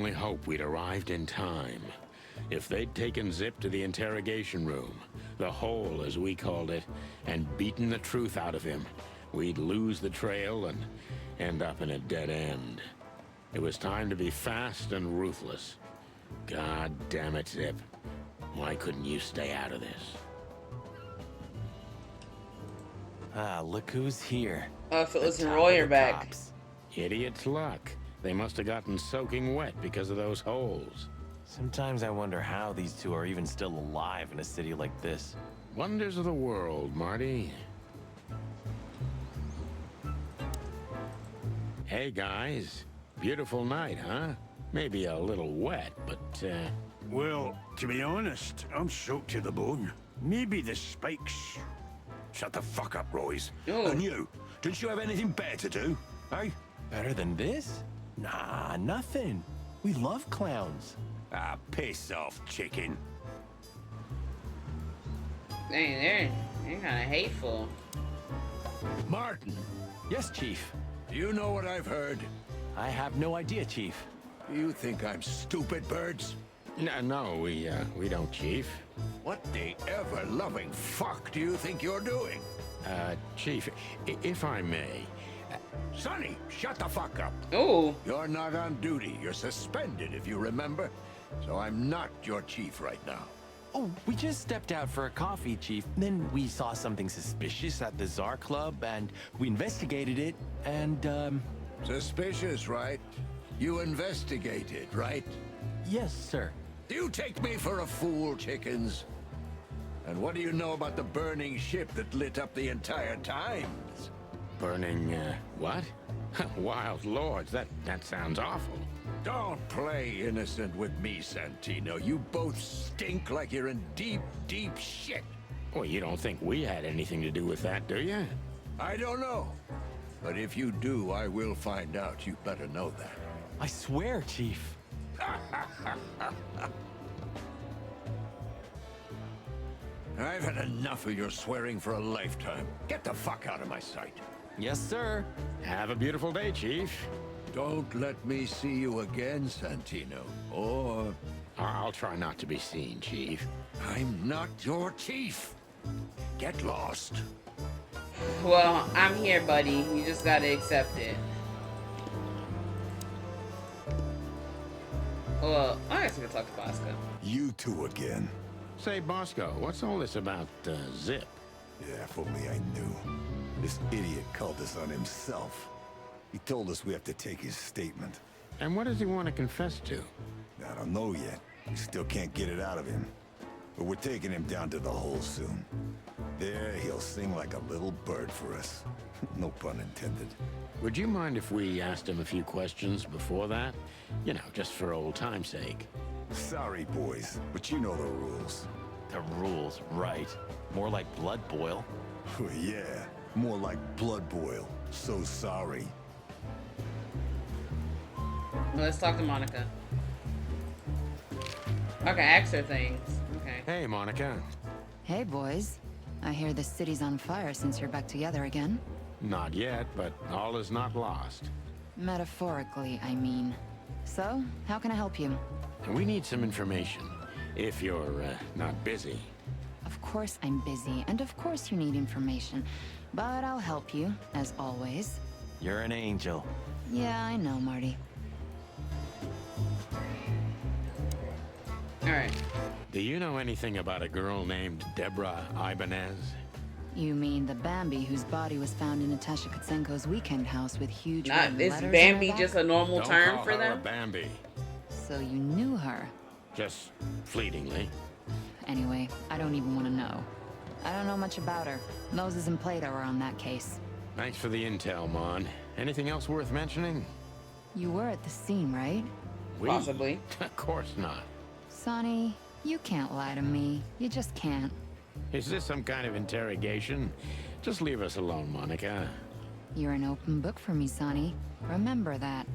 only hope we'd arrived in time. If they'd taken Zip to the interrogation room, the hole as we called it, and beaten the truth out of him, we'd lose the trail and end up in a dead end. It was time to be fast and ruthless. God damn it, Zip. Why couldn't you stay out of this? Ah, look who's here. Oh, so The listen, top roll of your the back. cops. Idiot's luck. They must have gotten soaking wet because of those holes. Sometimes I wonder how these two are even still alive in a city like this. Wonders of the world, Marty. Hey, guys. Beautiful night, huh? Maybe a little wet, but, Well, to be honest, I'm soaked to the bone. Maybe the spikes. Shut the fuck up, Royce. Ooh. And you, didn't you have anything better to do, eh? Better than this? Nah, nothing. We love clowns. Ah, piss off, chicken. Dang, they're kind of hateful. Martin, Yes, Chief. do you know what I've heard? I have no idea, Chief. Do you think I'm stupid, birds? no, we don't, Chief. What the ever-loving fuck do you think you're doing? Chief, if I may, Sonny, shut the fuck up. Ooh. You're not on duty. You're suspended, if you remember. So I'm not your chief right now. Oh, we just stepped out for a coffee, Chief. Then we saw something suspicious at the Czar Club, and we investigated it, and, Suspicious, right? You investigated, right? yes, sir. Do you take me for a fool, chickens? And what do you know about the burning ship that lit up the entire Times? burning, what? Wild lords, that sounds awful. Don't play innocent with me, Santino. You both stink like you're in deep, deep shit. Well, you don't think we had anything to do with that, do you? I don't know. But if you do, I will find out. You better know that. I swear, Chief. I've had enough of your swearing for a lifetime. Get the fuck out of my sight. Yes, sir. Have a beautiful day, Chief. Don't let me see you again, Santino. Or I'll try not to be seen, Chief. I'm not your chief. Get lost. Well, I'm here, buddy. You just gotta accept it. Well, I guess we can talk to Bosco. You two again. Say, Bosco, what's all this about, Zip? Yeah, if only I knew. This idiot called us on himself. He told us we have to take his statement. And what does he want to confess to? I don't know yet. We still can't get it out of him. But we're taking him down to the hole soon. There, he'll sing like a little bird for us. No pun intended. Would you mind if we asked him a few questions before that? You know, just for old time's sake. Sorry, boys, but you know the rules. The rules, right. More like blood boil. Yeah, more like blood boil. So sorry. Well, let's talk to Monica. Okay, ask her things. Okay. Hey, Monica. Hey, boys. I hear the city's on fire since you're back together again. Not yet, but all is not lost. Metaphorically, I mean. So, how can I help you? We need some information, if you're not busy. Of course I'm busy, and of course you need information. But I'll help you, as always. You're an angel. Yeah, I know, Marty. Alright. Do you know anything about a girl named Deborah Ibanez? You mean the Bambi whose body was found in Natasha Kutsenko's weekend house with huge red Is letters on Bambi her back? just a normal Don't term call for her a them? Bambi. So you knew her. Just fleetingly. Anyway, I don't even want to know. I don't know much about her. Moses and Plato are on that case. Thanks for the intel, Mon. Anything else worth mentioning? You were at the scene, right? We? Possibly. Of course not. Sonny, you can't lie to me. You just can't. Is this some kind of interrogation? Just leave us alone, Monica. You're an open book for me, Sonny. Remember that.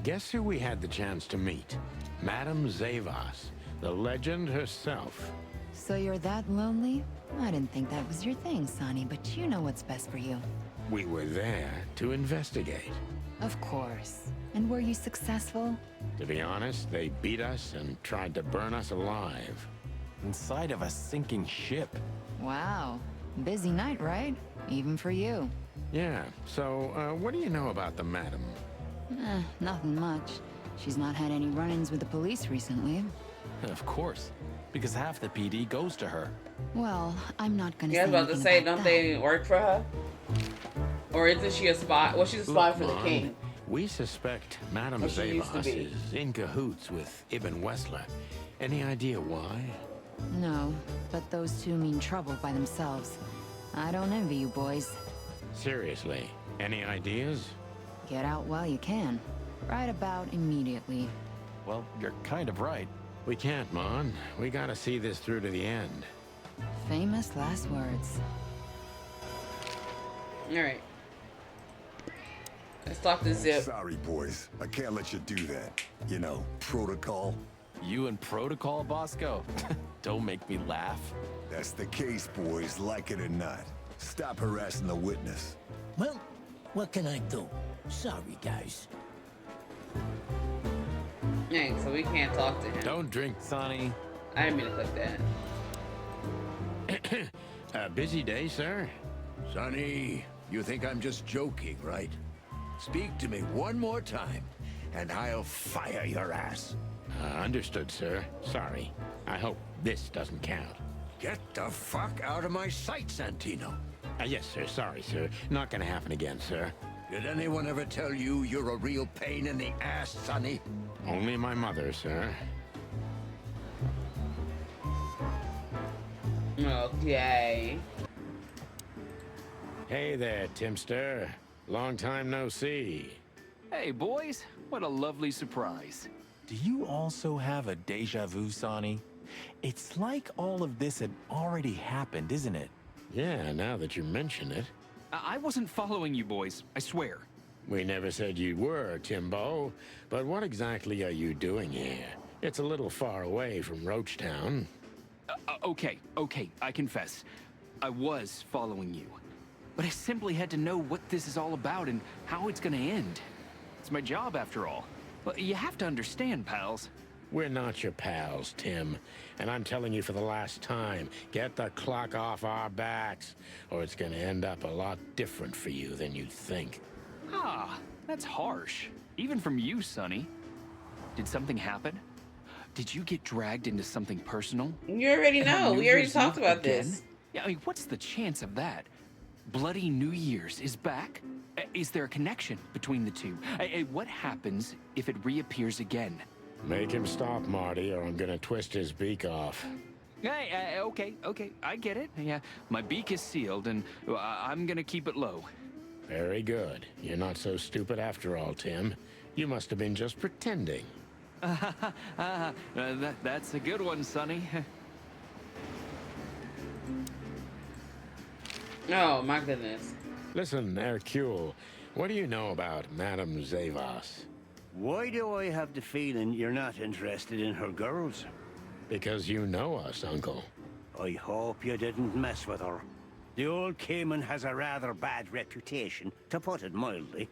Guess who we had the chance to meet? Madame Zavas, the legend herself. So you're that lonely? I didn't think that was your thing, Sonny, but you know what's best for you. We were there to investigate. Of course. And were you successful? To be honest, they beat us and tried to burn us alive. Inside of a sinking ship. Wow. Busy night, right? Even for you. Yeah, so, what do you know about the madam? Nothing much. She's not had any run-ins with the police recently. Of course, because half the PD goes to her. Well, I'm not gonna Yeah, I say was about to anything say, about don't that. they work for her? Or isn't she a spy? Well, she's a spy for the Mom, king. we suspect Madame Or she used to Zavos be. is in cahoots with Ibn Wessler. Any idea why? No, but those two mean trouble by themselves. I don't envy you boys. Seriously, any ideas? Get out while you can. Right about immediately. Well, you're kind of right. We can't, Mon. We gotta see this through to the end. Famous last words. Alright. Let's talk to Zip. Sorry, boys. I can't let you do that. You know, protocol. You and Protocol, Bosco? Don't make me laugh. That's the case, boys, like it or not. Stop harassing the witness. Well, what can I do? Sorry, guys. Dang, so we can't talk to him. Don't drink. Sonny, I didn't mean to click that. A busy day, sir? Sonny, you think I'm just joking, right? Speak to me one more time, and I'll fire your ass. Understood, sir. Sorry. I hope this doesn't count. Get the fuck out of my sight, Santino. Yes, sir. Sorry, sir. Not gonna happen again, sir. Did anyone ever tell you you're a real pain in the ass, Sonny? Only my mother, sir. Okay. Hey there, Timster. Long time no see. Hey, boys. What a lovely surprise. do you also have a deja vu, Sonny? It's like all of this had already happened, isn't it? Yeah, now that you mention it. I wasn't following you boys, I swear. We never said you were, Timbo. But what exactly are you doing here? It's a little far away from Roachtown. Okay, I confess. I was following you. But I simply had to know what this is all about and how it's gonna end. It's my job, after all. But you have to understand, pals. We're not your pals, Tim. And I'm telling you for the last time, get the clock off our backs, or it's gonna end up a lot different for you than you think. Ah, that's harsh. Even from you, Sonny. Did something happen? Did you get dragged into something personal? You already And on know. New We already Year's talked Eve about again? this. Yeah, I mean, what's the chance of that? Bloody New Year's is back? Is there a connection between the two? What happens if it reappears again? Make him stop, Marty, or I'm gonna twist his beak off. Hey, okay, I get it. Yeah, my beak is sealed, and I'm gonna keep it low. Very good. You're not so stupid after all, Tim. You must have been just pretending. That's a good one, Sonny. Oh, my goodness. Listen, Hercule, what do you know about Madame Zavos? Why do I have the feeling you're not interested in her girls? Because you know us, Uncle. I hope you didn't mess with her. The old Cayman has a rather bad reputation, to put it mildly.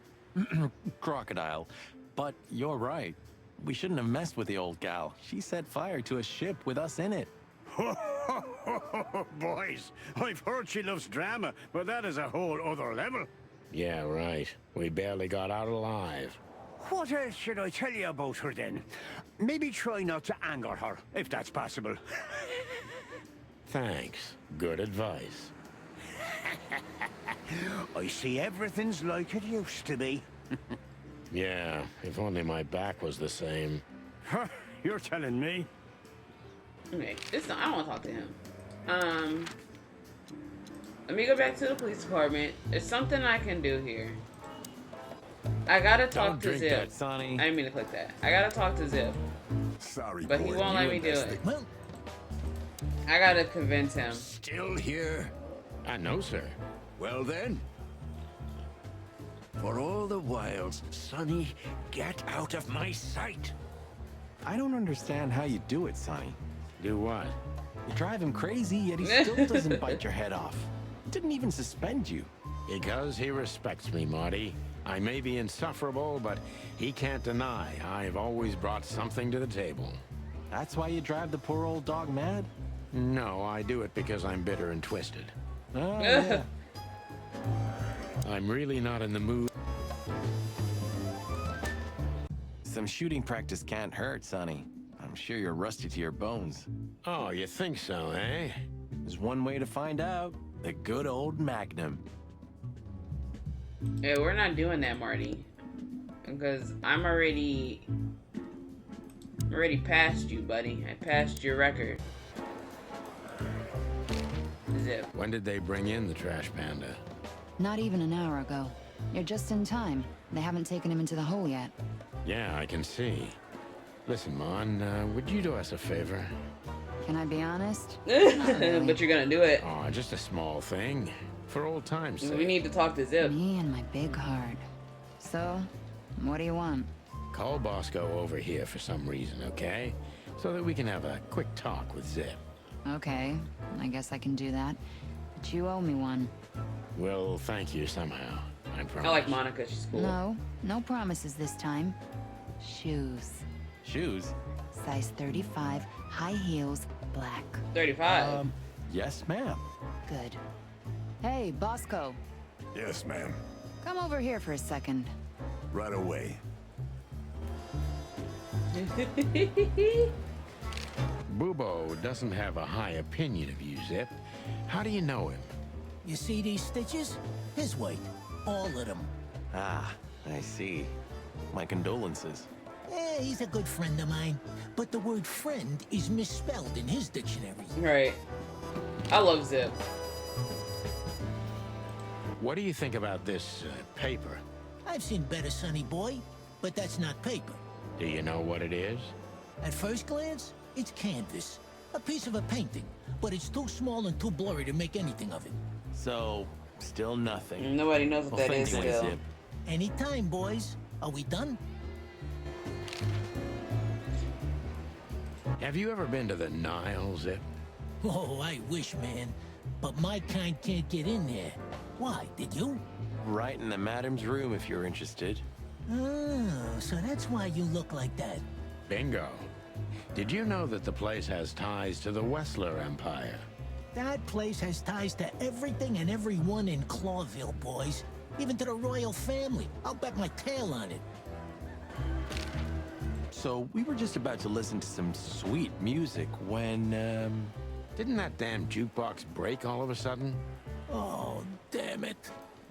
Crocodile. But you're right. We shouldn't have messed with the old gal. She set fire to a ship with us in it. Boys, I've heard she loves drama, but that is a whole other level. Yeah, right. We barely got out alive. What else should I tell you about her then? Maybe try not to anger her, if that's possible. Thanks. Good advice. I see everything's like it used to be. Yeah, if only my back was the same. You're telling me? Okay, I don't want to talk to him. Let me go back to the police department. There's something I can do here. I gotta talk Don't to drink Zip. that, Sonny. I didn't mean to click that. I gotta talk to Zip, Sorry, but he boy, won't you let me do it. investigate. Well, I gotta convince him. Still here? No, sir. Well then. For all the wilds, Sonny, get out of my sight. I don't understand how you do it, Sonny. Do what? You drive him crazy, yet he still doesn't bite your head off. Didn't even suspend you. Because he respects me, Marty. I may be insufferable, but he can't deny I've always brought something to the table. That's why you drive the poor old dog mad? No, I do it because I'm bitter and twisted. Oh, yeah. I'm really not in the mood. Some shooting practice can't hurt, Sonny. I'm sure you're rusty to your bones. Oh, you think so, eh? There's one way to find out. The good old Magnum. Yeah, we're not doing that, Marty. Because I'm already past you, buddy. I passed your record. Zip. When did they bring in the trash panda? Not even an hour ago. You're just in time. They haven't taken him into the hole yet. Yeah, I can see. Listen, Mon, would you do us a favor? Can I be honest? But you're gonna do it. Oh, just a small thing. For old time's sake. We need to talk to Zip. Me and my big heart. So, what do you want? Call Bosco over here for some reason, okay? So that we can have a quick talk with Zip. Okay, I guess I can do that. But you owe me one. Well, thank you somehow. I promise. I like Monica. She's cool. No, no promises this time. Shoes. Shoes? Size 35, high heels, black. 35. Yes, ma'am. Good. Hey, Bosco. Yes, ma'am. Come over here for a second. Right away. Bubo doesn't have a high opinion of you, Zip. How do you know him? You see these stitches? His weight. All of them. Ah, I see. My condolences. He's a good friend of mine. But the word friend is misspelled in his dictionary. Right. I love Zip. What do you think about this paper? I've seen better, sonny boy. But that's not paper. Do you know what it is? At first glance, it's canvas. A piece of a painting. But it's too small and too blurry to make anything of it. So, still nothing. Nobody knows what Well, that thank is you, still. Zip. Anytime, boys. Are we done? Have you ever been to the Nile, Zip? Oh, I wish, man. But my kind can't get in there. Why, did you? Right in the madam's room if you're interested. Oh, so that's why you look like that. Bingo. Did you know that the place has ties to the Wessler Empire? That place has ties to everything and everyone in Clawville, boys. Even to the royal family. I'll bet my tail on it. So, we were just about to listen to some sweet music when, Didn't that damn jukebox break all of a sudden? Oh, damn it.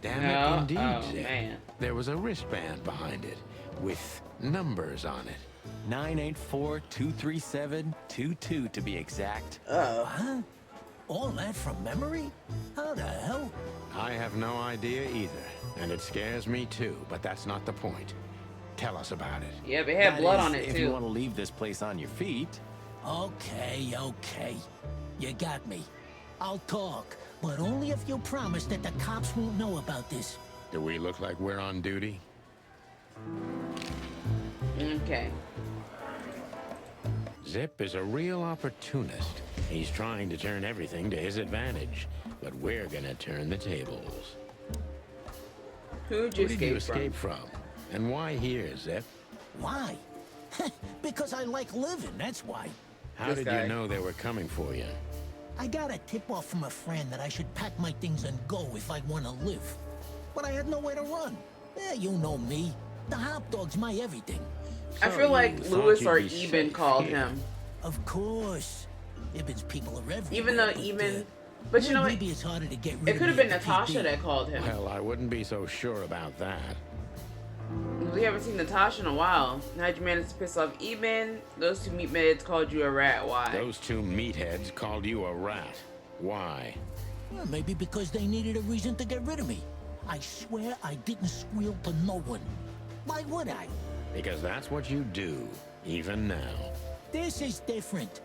Damn No? it, indeed, Oh, Zip. man. There was a wristband behind it, with numbers on it. 984-237-22 to be exact. Huh? All that from memory? How the hell? I have no idea either, and it scares me too, but that's not the point. Tell us about it. Yep, it had That blood is, on it if you too. want to leave this place on your feet. Okay. You got me. I'll talk, but only if you promise that the cops won't know about this. Do we look like we're on duty? Okay. Zip is a real opportunist. He's trying to turn everything to his advantage, but we're gonna turn the tables. Who'd Who you did you escape escape from? And why here, Zip? Why? Because I like living, that's why. How This did guy. you know they were coming for you? I got a tip-off from a friend that I should pack my things and go if I want to live. But I had nowhere to run. You know me. The hot dog's my everything. I So feel like you thought Lewis you'd or be Eben safe called here. him. Of course. Ibben's people are everywhere. Even though but, Eben... But you know what? maybe it's harder to get rid It of could have me been at the Natasha PD. that called him. Well, I wouldn't be so sure about that. We haven't seen Natasha in a while. How'd you manage to piss off Eben? Those two meatmaids called you a rat. Why? Those two meatheads called you a rat. Why? Well, maybe because they needed a reason to get rid of me. I swear I didn't squeal to no one. Why would I? Because that's what you do, even now. This is different.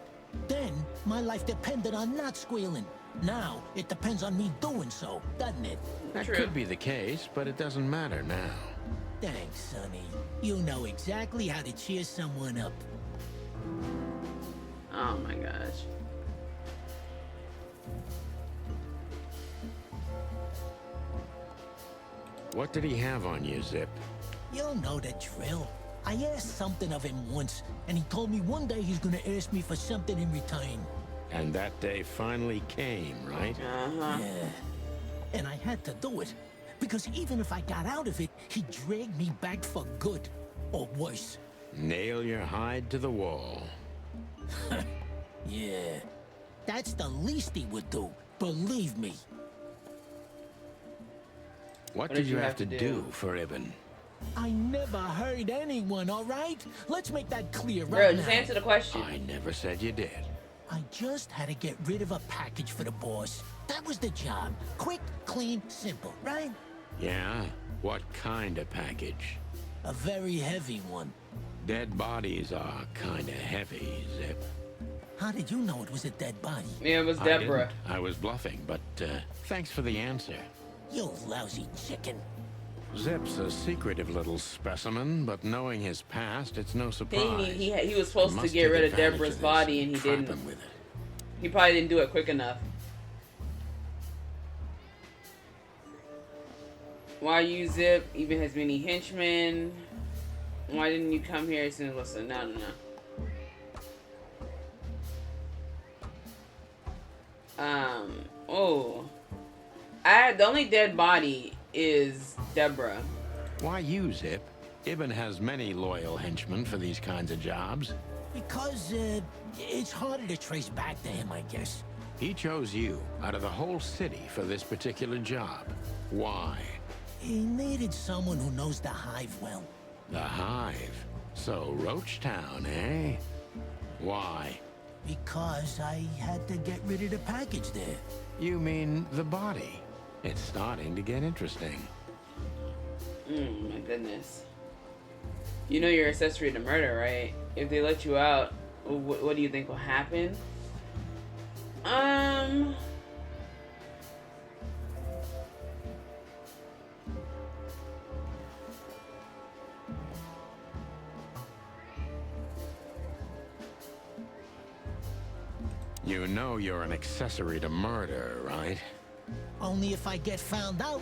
Then, my life depended on not squealing. Now, it depends on me doing so, doesn't it? That True. could be the case, but it doesn't matter now. Thanks, Sonny. You know exactly how to cheer someone up. Oh my gosh. What did he have on you, Zip? You'll know the drill. I asked something of him once, and he told me one day he's gonna ask me for something in return. And that day finally came, right? Uh-huh. Yeah. And I had to do it. Because even if I got out of it, he dragged me back for good. Or worse. Nail your hide to the wall. Yeah. That's the least he would do. Believe me. What did you have to do for Ibn? I never hurt anyone, all right? Let's make that clear Bro, right just now. answer the question. I never said you did. I just had to get rid of a package for the boss. That was the job. Quick, clean, simple, right? Yeah? What kind of package? A very heavy one. Dead bodies are kinda heavy, Zip. How did you know it was a dead body? Yeah, it was I Deborah. didn't. I was bluffing, but thanks for the answer. You lousy chicken. Zip's a secretive little specimen, but knowing his past, it's no surprise. He was supposed to Must get take rid of advantage Deborah's this body, and he trap didn't. him with it. He probably didn't do it quick enough. Why you, Zip? Even has many henchmen. Why didn't you come here as soon as listen? No. Oh. The only dead body is Deborah. Why you, Zip? Ibn has many loyal henchmen for these kinds of jobs. Because, it's harder to trace back to him, I guess. He chose you out of the whole city for this particular job. Why? He needed someone who knows the hive well. The Hive. So, Roachtown, eh? Why? Because I had to get rid of the package there. You mean the body? It's starting to get interesting. My goodness. You know you're accessory to murder, right? If they let you out, what do you think will happen? You know you're an accessory to murder, right? Only if I get found out.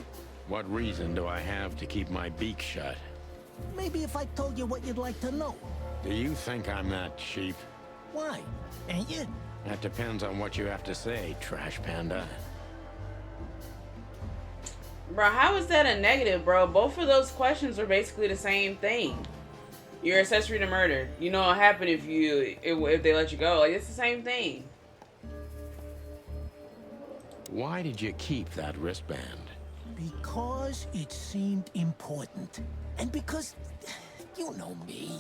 What reason do I have to keep my beak shut? Maybe if I told you what you'd like to know. Do you think I'm that cheap? Why? Ain't you? That depends on what you have to say, Trash Panda. Bro, how is that a negative, bro? Both of those questions are basically the same thing. You're accessory to murder. You know what happened if they let you go. Like, it's the same thing. Why did you keep that wristband? Because it seemed important. And because, you know me,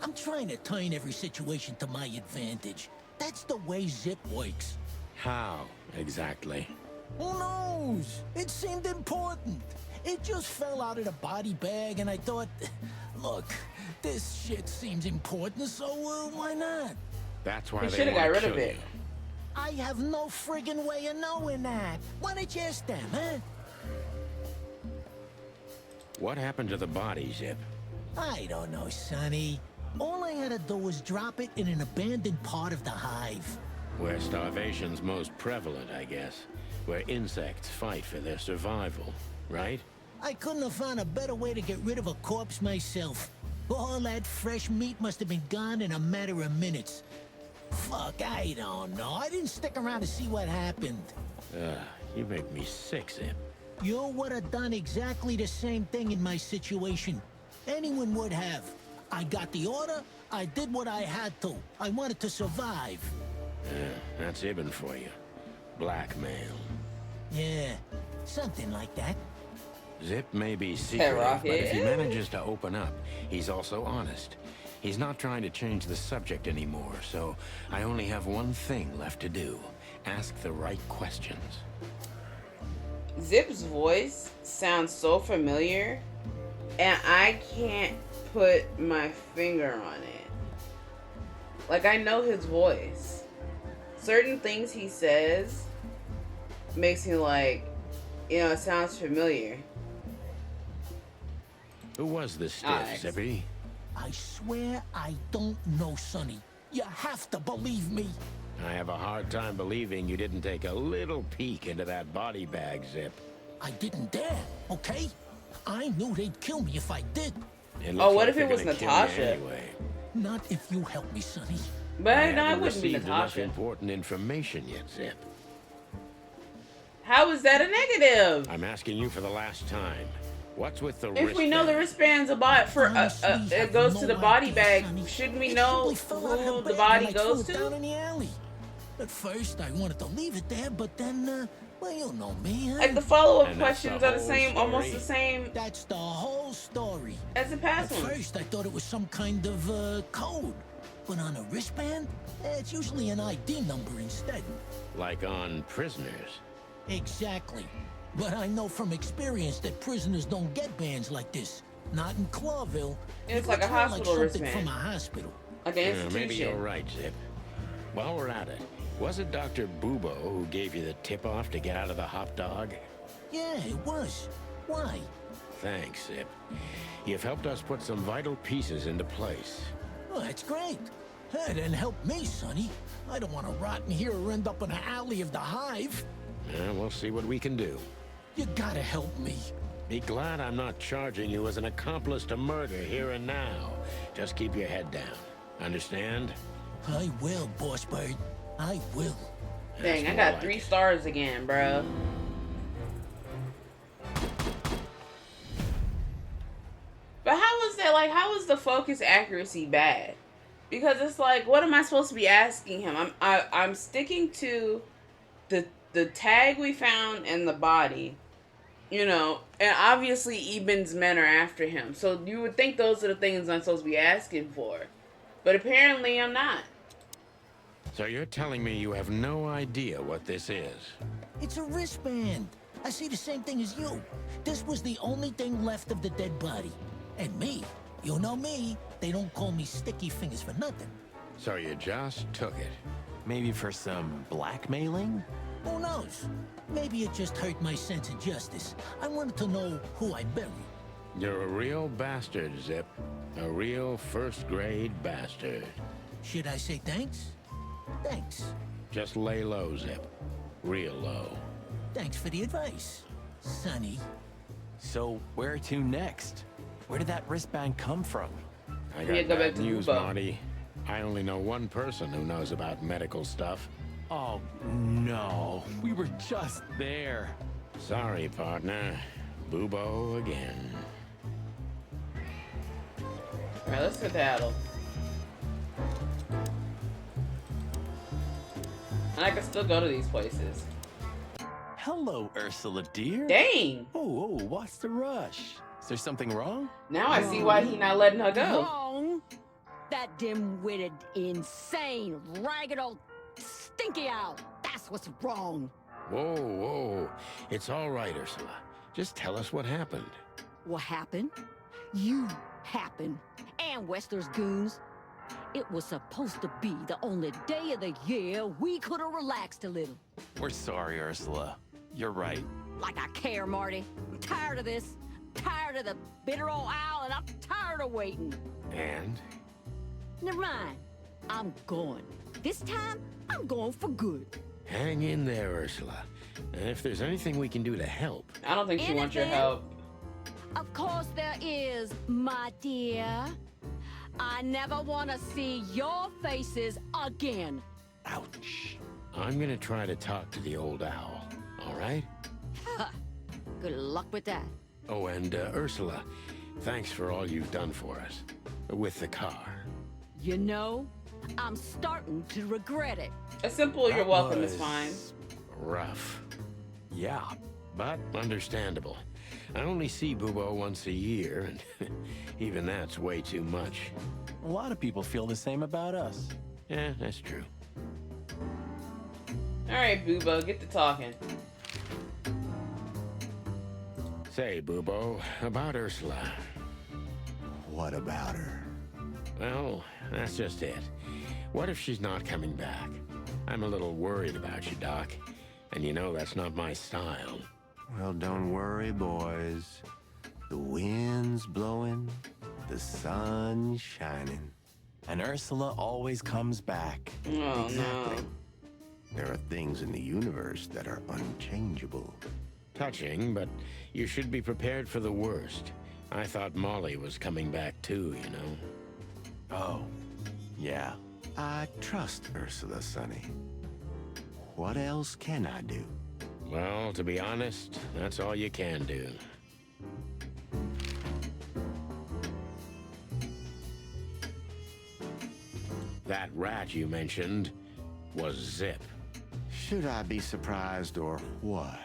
I'm trying to turn every situation to my advantage. That's the way Zip works. How, exactly? Who knows? It seemed important. It just fell out of the body bag, and I thought, look, this shit seems important, so why not? That's why He they shoulda got want rid to of kill it. you. I have no friggin' way of knowing that. Why don't you ask them, huh? What happened to the body, Zip? I don't know, Sonny. All I had to do was drop it in an abandoned part of the hive. Where starvation's most prevalent, I guess. Where insects fight for their survival, right? I couldn't have found a better way to get rid of a corpse myself. All that fresh meat must have been gone in a matter of minutes. Fuck, I don't know. I didn't stick around to see what happened. You make me sick, Zip. You would have done exactly the same thing in my situation. Anyone would have. I got the order, I did what I had to. I wanted to survive. That's Ibn for you. Blackmail. Yeah, something like that. Zip may be secretive, Rocket. but if he manages to open up, he's also honest. He's not trying to change the subject anymore, so I only have one thing left to do. Ask the right questions. Zip's voice sounds so familiar, and I can't put my finger on it. Like, I know his voice. Certain things he says makes me like, it sounds familiar. Who was this stiff, Alright. Zippy? I swear I don't know, Sonny. You have to believe me. I have a hard time believing you didn't take a little peek into that body bag, Zip. I didn't dare, okay? I knew they'd kill me if I did. It Oh, looks what like if it they're was gonna kill you Natasha? Anyway. Not if you help me, Sonny. But no, it haven't wouldn't be received enough Natasha. important information yet, Zip. How is that a negative? I'm asking you for the last time. What's with the If we know the wristband's a bot for Honestly, it I goes have to the no body idea, bag, Sonny. shouldn't we It know simply fell out of her who the bag body and I goes threw it down to? in the alley. At first, I wanted to leave it there, but then, well, you know me, huh? Like the follow-up And that's questions the are the whole same, almost story? the same That's the whole story. as the past At one. first, I thought it was some kind of code. But on a wristband, it's usually an ID number instead. Like on prisoners. Exactly. But I know from experience that prisoners don't get bands like this. Not in Clawville. It's It like a looks more hospital something wristband. from a hospital. Like an Yeah, institution. maybe you're right, Zip. While we're at it, was it Dr. Bubo who gave you the tip-off to get out of the hot dog? Yeah, it was. Why? Thanks, Zip. You've helped us put some vital pieces into place. Oh, that's great. Hey, then help me, Sonny. I don't want to rot in here or end up in the alley of the hive. Yeah, we'll see what we can do. You gotta help me. Be glad I'm not charging you as an accomplice to murder here and now. Just keep your head down. Understand? I will, Boss Bird. I will. Dang, I That's more got like 3 it. stars again, bro. But how is that, like, how is the focus accuracy bad? Because it's like, what am I supposed to be asking him? I'm sticking to the tag we found and the body, you know, and obviously Eben's men are after him. So you would think those are the things I'm supposed to be asking for. But apparently I'm not. So you're telling me you have no idea what this is? It's a wristband. I see the same thing as you. This was the only thing left of the dead body. And me, you know me, they don't call me Sticky Fingers for nothing. So you just took it. Maybe for some blackmailing? Who knows? Maybe it just hurt my sense of justice. I wanted to know who I buried. You're a real bastard, Zip. A real first-grade bastard. Should I say thanks? Thanks. Just lay low, Zip. Real low. Thanks for the advice, Sonny. So where to next? Where did that wristband come from? I Yeah, got go back bad to news, Bubo. Marty. I only know one person who knows about medical stuff. Oh, no. We were just there. Sorry, partner. Bubo again. Alright, let's skedaddle. And I can still go to these places. Hello, Ursula, dear. Dang! Oh, what's the rush? Is there something wrong? Now I see why he not letting her go. Wrong. That dim-witted, insane, ragged old stinky owl. That's what's wrong. Whoa, whoa. It's all right, Ursula. Just tell us what happened. What happened? You happened. And Wester's goons. It was supposed to be the only day of the year we could have relaxed a little. We're sorry, Ursula. You're right. Like I care, Marty. I'm tired of this. Tired of the bitter old owl, and I'm tired of waiting. And? Never mind. I'm going. This time, I'm going for good. Hang in there, Ursula. And if there's anything we can do to help. I don't think she wants your Anything? help. Of course there is, my dear. I never want to see your faces again. Ouch. I'm gonna try to talk to the old owl, all right? Good luck with that. Oh, and Ursula, thanks for all you've done for us. With the car. You know, I'm starting to regret it. A simple you're That welcome was is fine. Rough. Yeah. But understandable. I only see Bubo once a year, and even that's way too much. A lot of people feel the same about us. Yeah, that's true. Alright, Bubo, get to talking. Say, Bubo, about Ursula. What about her? Well, that's just it. What if she's not coming back? I'm a little worried about you, Doc. And you know that's not my style. Well, don't worry, boys. The wind's blowing, the sun's shining. And Ursula always comes back. Oh, no. There are things in the universe that are unchangeable. Touching, but you should be prepared for the worst. I thought Molly was coming back too, you know. Oh, yeah. I trust Ursula, Sonny. What else can I do? Well, to be honest, that's all you can do. That rat you mentioned was Zip. Should I be surprised or what?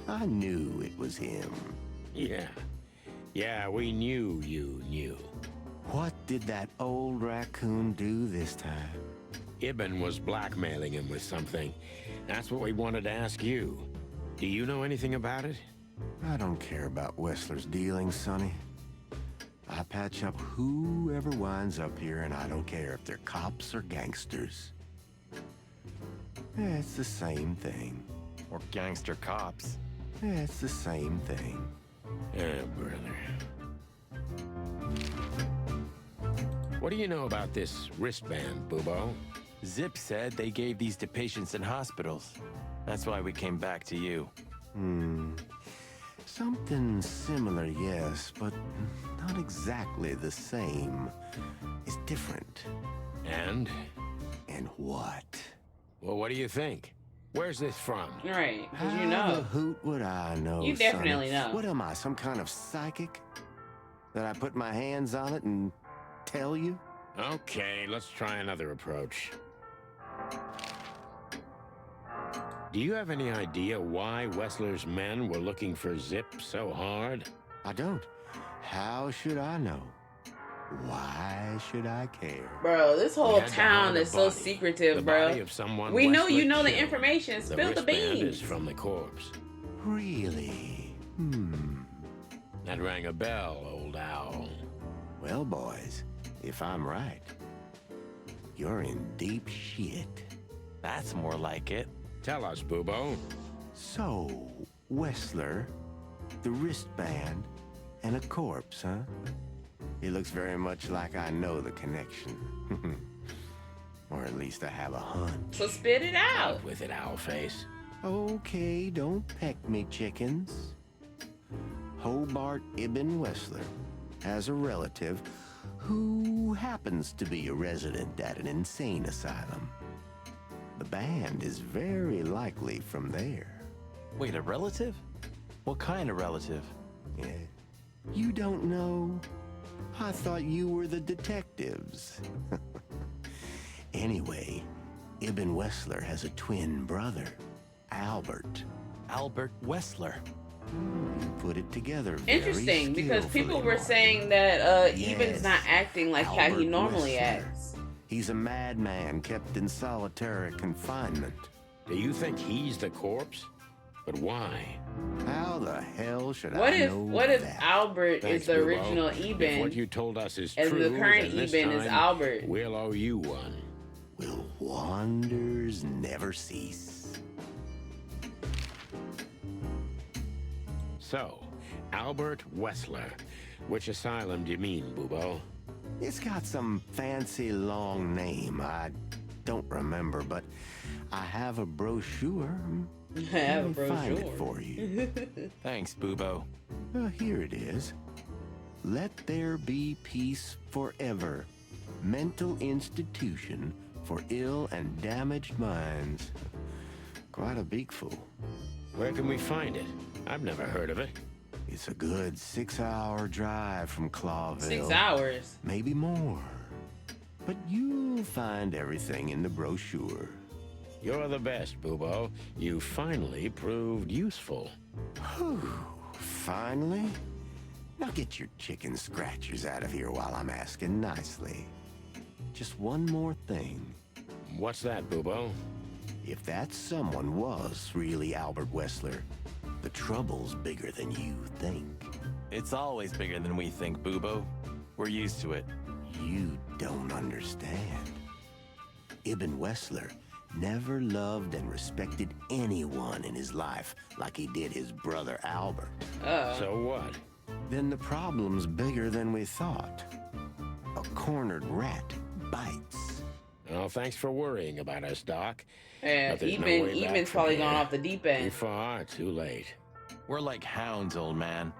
I knew it was him. Yeah, we knew you knew. What did that old raccoon do this time? Ibn was blackmailing him with something. That's what we wanted to ask you. Do you know anything about it? I don't care about Wessler's dealings, Sonny. I patch up whoever winds up here, and I don't care if they're cops or gangsters. It's the same thing. Or gangster cops. It's the same thing. Oh, brother. What do you know about this wristband, Bubo? Zip said they gave these to patients in hospitals. That's why we came back to you. Something similar, yes, but not exactly the same. It's different. And? And what? Well, what do you think? Where's this from? Right, because you How the know. hoot would I know, You definitely Sonny? know. What am I, some kind of psychic? That I put my hands on it and tell you? Okay, let's try another approach. Do you have any idea why Wessler's men were looking for Zip so hard? I don't. How should I know? Why should I care? Bro, this We whole had to town hide is the so body. secretive, The bro. body of someone We know you Wessler know the killed. information. Spill the wristband beans. is from the corpse. Really? That rang a bell, old owl. Well, boys, if I'm right, you're in deep shit. That's more like it. Tell us, Bubo. So, Wessler, the wristband, and a corpse, huh? It looks very much like I know the connection. Or at least I have a hunch. So spit it out. Out with it, Owlface. Okay, don't peck me, chickens. Hobart Ibn Wessler has a relative who happens to be a resident at an insane asylum. The band is very likely from there. Wait, a relative? What kind of relative? Yeah. You don't know? I thought you were the detectives. Anyway, Ibn Wessler has a twin brother, Albert. Albert Wessler. You put it together very Interesting, because people skillfully, were Marty. saying that Yes, Eben's not acting like how he Albert normally Wessler. acts. He's a madman kept in solitary confinement. Do you think he's the corpse? But why? How the hell should What I if know Albert Thanks, is the Bubo. original If Eben, what you told us is and true, the current then this Eben is time Albert? We'll owe you one. Will wonders never cease? So, Albert Wessler. Which asylum do you mean, Bubo? It's got some fancy long name. I don't remember, but I have a brochure. I have a Let me find it brochure. for you. Thanks, Bubo. Here it is. Let there be peace forever. Mental institution for ill and damaged minds. Quite a big fool. Where can we find it? I've never heard of it. It's a good 6-hour drive from Clawville. 6 hours. Maybe more. But you'll find everything in the brochure. You're the best, Bubo. You finally proved useful. Whew. Finally? Now get your chicken scratchers out of here while I'm asking nicely. Just one more thing. What's that, Bubo? If that someone was really Albert Wessler, the trouble's bigger than you think. It's always bigger than we think, Bubo. We're used to it. You don't understand. Ibn Wessler never loved and respected anyone in his life like he did his brother Albert. So what? Then the problem's bigger than we thought. A cornered rat bites. Well, thanks for worrying about us, Doc. Yeah, But there's no way back Eben's from probably here. gone off the deep Too end. far, too late. We're like hounds, old man.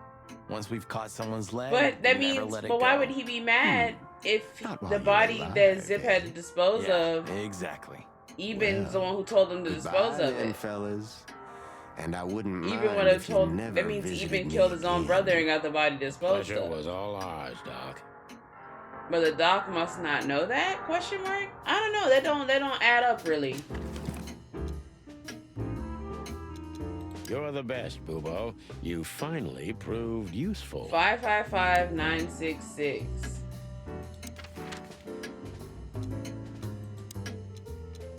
Once we've caught someone's leg, But that we never means, let it but why go. would he be mad if Not while the you're body alive, that Zip had to Eddie. dispose Yeah, of, exactly. Eben's the Well, one who told him to dispose Goodbye of then, it. fellas. And I wouldn't Eben mind would have if you told. never That means visited Eben me killed his own again. brother and got the body disposed Pleasure of. was all ours, Doc. But the doc must not know that? Question mark? I don't know. They don't add up really. You're the best, Bubo. You finally proved useful. 555966.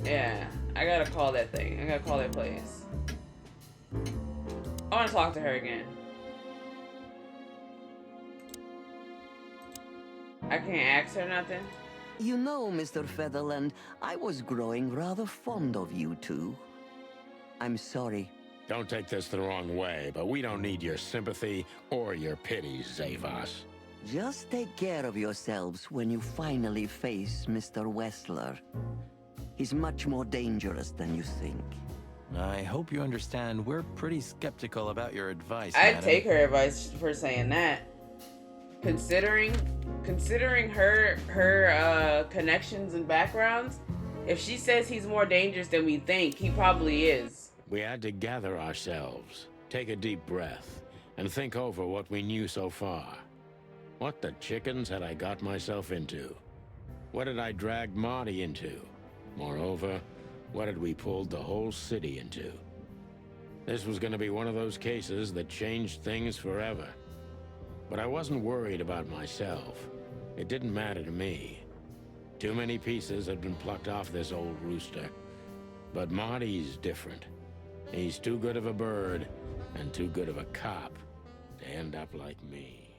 Yeah, I gotta call that thing. I gotta call that place. I wanna talk to her again. I can't ask her nothing. You know, Mr. Featherland, I was growing rather fond of you two. I'm sorry. Don't take this the wrong way, but we don't need your sympathy or your pity, Zavos. Just take care of yourselves when you finally face Mr. Wessler. He's much more dangerous than you think. I hope you understand we're pretty skeptical about your advice, I'd madam. take her advice for saying that. Considering her connections and backgrounds, if she says he's more dangerous than we think, he probably is. We had to gather ourselves, take a deep breath, and think over what we knew so far. What the chickens had I got myself into? What had I dragged Marty into? Moreover, what had we pulled the whole city into? This was going to be one of those cases that changed things forever. But I wasn't worried about myself. It didn't matter to me. Too many pieces had been plucked off this old rooster. But Marty's different. He's too good of a bird and too good of a cop to end up like me.